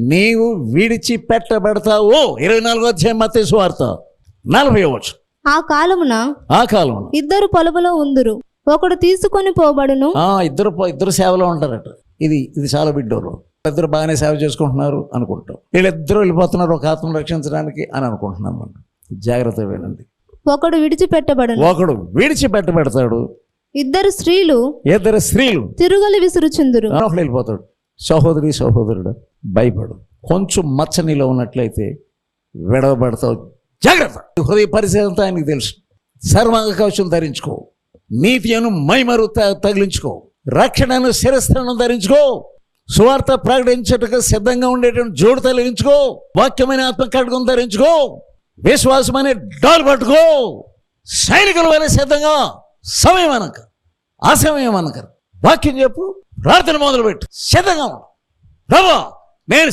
నీవు విడిచిపెట్టబడతావు. 24వ అధ్యాయం మత్తయి సువార్త 40వ. ఆ కాలమున ఇద్దరు పొలములో ఉందురు, ఒకడు తీసుకొని పోబడును. ఇద్దరు సేవలో ఉంటారట. ఇది చాలా బిడ్డోరు. ఇద్దరు బాగానే సేవ చేసుకుంటున్నారు అనుకుంటాం. వీళ్ళిద్దరూ వెళ్ళిపోతున్నారు ఒక ఆత్మను రక్షించడానికి అని అనుకుంటున్నాం. మనం జాగ్రత్త వినండి. ఒకడు విడిచిపెట్టబడతాడు. ఇద్దరు స్త్రీలు తిరుగలి విసురుచుందురు. ఒకడు వెళ్ళిపోతాడు. సహోదరుడు భయపడు. కొంచెం మచ్చ నీలో ఉన్నట్లయితే విడవబడతావు. జాగ్రత్త. హృదయ పరిస్థితి అంతా ఆయనకు తెలుసు. సర్వాంగ కవచం ధరించుకో. నీతి అను మైమరు తగిలించుకో. రక్షణను శిరస్త్రాన్ని ధరించుకో. సువార్త ప్రకటించటకు సిద్ధంగా ఉండేటువంటి జోడు తొలగించుకో. వాక్యమైన ఆత్మ కడుగును ధరించుకో. విశ్వాసమనే డాలు పట్టుకో. సైనికుల వల్ల సిద్ధంగా సమయం అనక అసమయం అనక వాక్యం చెప్పు. ప్రార్థన మొదలుపెట్టు. సిద్ధంగా ప్రభా నేను